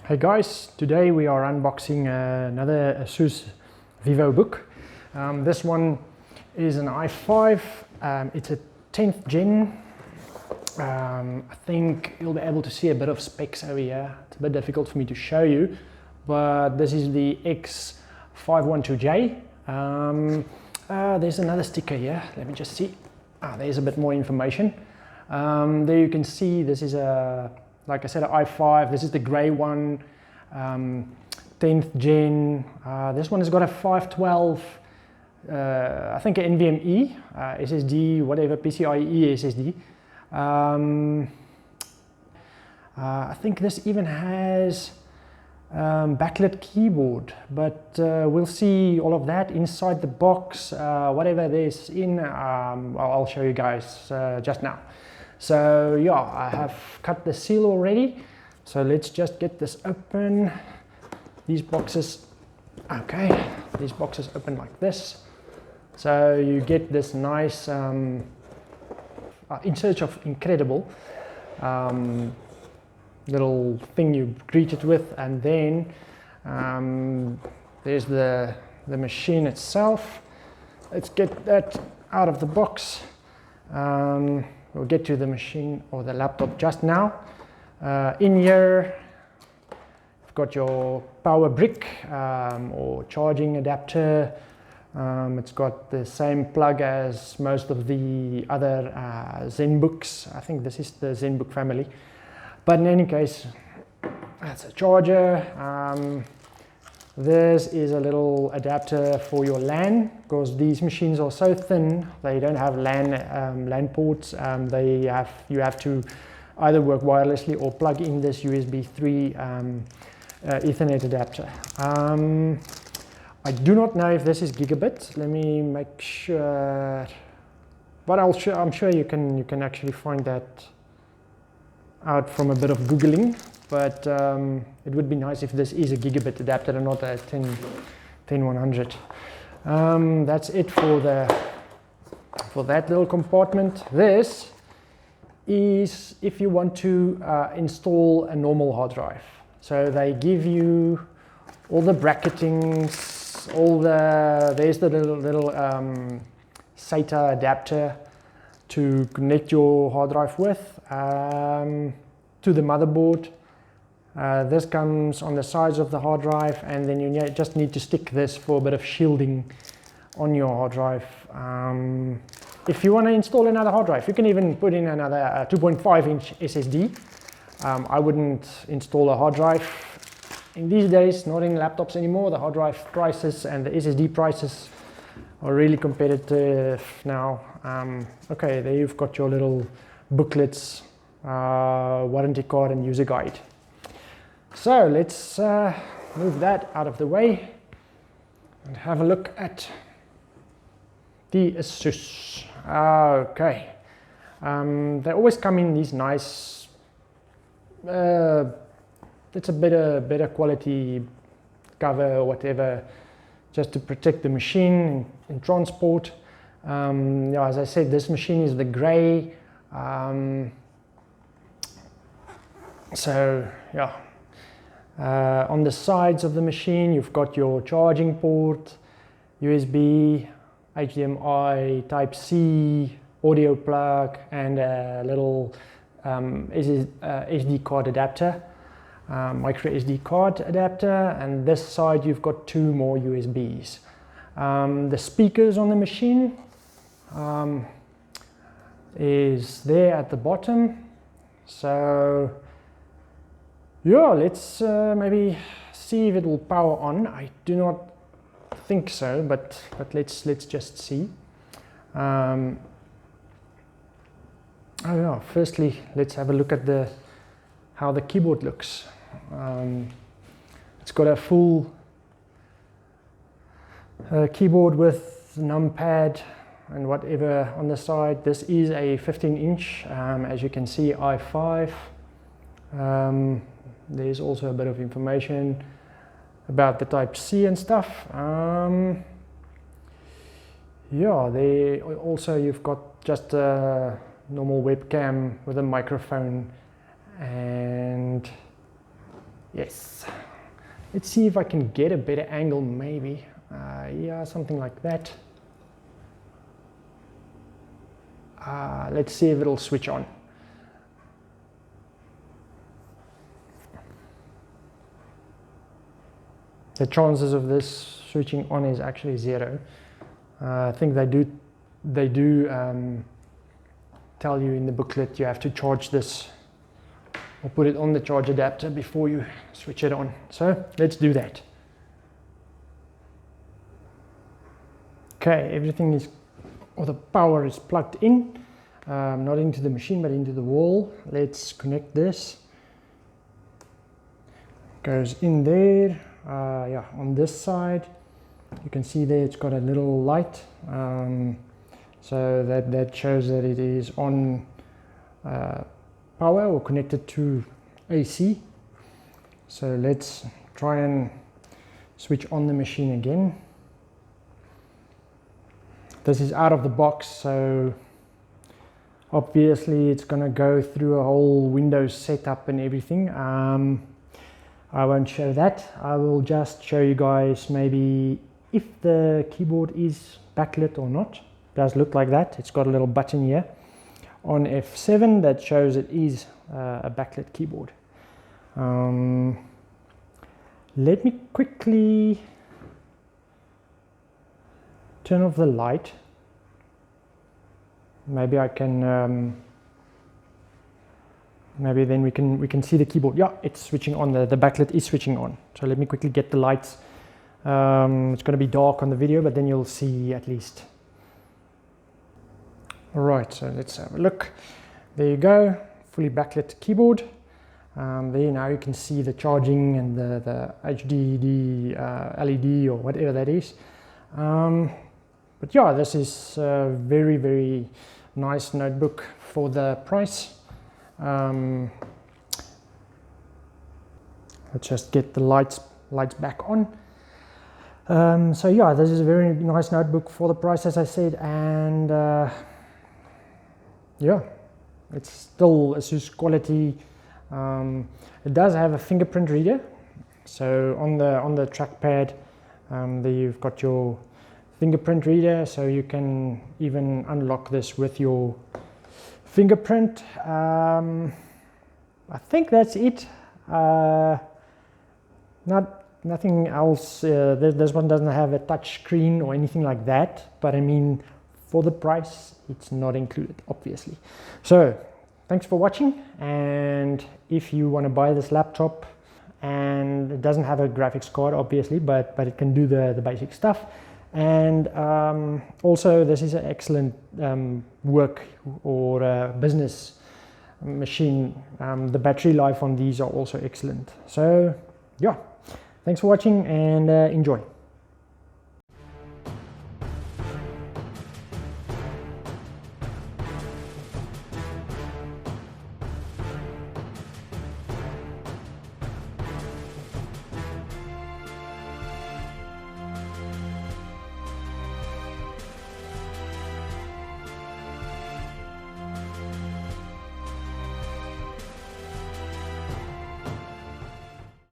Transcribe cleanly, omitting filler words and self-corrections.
Hey guys, today we are unboxing another Asus VivoBook. This one is an i5, it's a 10th gen. I think you'll be able to see a bit of specs over here. It's a bit difficult for me to show you, but this is the X512J. There's another sticker here, let me just see. There's a bit more information. There you can see this is a, like I said, an i5. This is the grey one, 10th gen. This one has got a 512, I think an NVMe SSD, whatever, PCIe SSD. I think this even has backlit keyboard, but we'll see all of that inside the box. Whatever there's in, I'll show you guys just now. So yeah, I have cut the seal already, so let's just get this open. These boxes, okay, these boxes open like this, so you get this nice In Search of Incredible little thing you greet it with, and then there's the machine itself. Let's get that out of the box. We'll get to the machine or the laptop just now. In here, you've got your power brick or charging adapter. It's got the same plug as most of the other ZenBooks. I think this is the ZenBook family. But in any case, that's a charger. This is a little adapter for your LAN, because these machines are so thin, they don't have LAN ports. You have to either work wirelessly or plug in this USB 3 Ethernet adapter. I do not know if this is gigabit. Let me make sure, but I'm sure you can actually find that out from a bit of Googling. But it would be nice if this is a gigabit adapter and not a 10100. That's it for that little compartment. This is if you want to install a normal hard drive. So they give you all the bracketings, there's the little SATA adapter to connect your hard drive with to the motherboard. This comes on the sides of the hard drive, and then you just need to stick this for a bit of shielding on your hard drive. If you want to install another hard drive, you can even put in another 2.5-inch SSD. I wouldn't install a hard drive in these days, not in laptops anymore. The hard drive prices and the SSD prices are really competitive now. Okay, there you've got your little booklets, warranty card and user guide. So let's move that out of the way and have a look at the Asus. Okay, they always come in these nice, it's a better quality cover or whatever, just to protect the machine in transport. Yeah, as I said, this machine is the grey. So yeah. On the sides of the machine, you've got your charging port, USB, HDMI, Type-C, audio plug, and a little SD card adapter, micro SD card adapter. And this side, you've got two more USBs. The speakers on the machine is there at the bottom. So yeah, let's maybe see if it will power on. I do not think so, but let's just see. Oh yeah, firstly let's have a look at how the keyboard looks. It's got a full keyboard with numpad and whatever on the side. This is a 15-inch, as you can see, i5. There's also a bit of information about the Type-C and stuff. Yeah, also you've got just a normal webcam with a microphone, and Yes. Let's see if I can get a better angle, maybe. Yeah, something like that. Let's see if it'll switch on. The chances of this switching on is actually 0. I think they do tell you in the booklet you have to charge this or put it on the charge adapter before you switch it on. So let's do that. Okay, everything is, or the power is plugged in, not into the machine but into the wall. Let's connect this. Goes in there. Yeah, on this side you can see there it's got a little light, so that shows that it is on power or connected to AC. So let's try and switch on the machine again. This is out of the box, so obviously it's going to go through a whole Windows setup and everything. I won't show that. I will just show you guys maybe if the keyboard is backlit or not. It does look like that. It's got a little button here on F7 that shows it is a backlit keyboard. Let me quickly turn off the light. Maybe I can maybe then we can see the keyboard. Yeah, it's switching on. The backlit is switching on. So let me quickly get the lights. It's going to be dark on the video, but then you'll see at least. All right, so let's have a look. There you go, fully backlit keyboard. There now you can see the charging and the HDD LED or whatever that is. But yeah, this is a very, very nice notebook for the price. Let's just get the lights back on. So yeah, this is a very nice notebook for the price, as I said, and yeah, it's still Asus quality. It does have a fingerprint reader, so on the trackpad there you've got your fingerprint reader, so you can even unlock this with your fingerprint. I think that's it. Nothing else. This one doesn't have a touch screen or anything like that, but I mean, for the price it's not included, obviously. So thanks for watching, and if you want to buy this laptop, and it doesn't have a graphics card obviously, but it can do the basic stuff, and also this is an excellent work or business machine. The battery life on these are also excellent. So yeah, thanks for watching, and enjoy.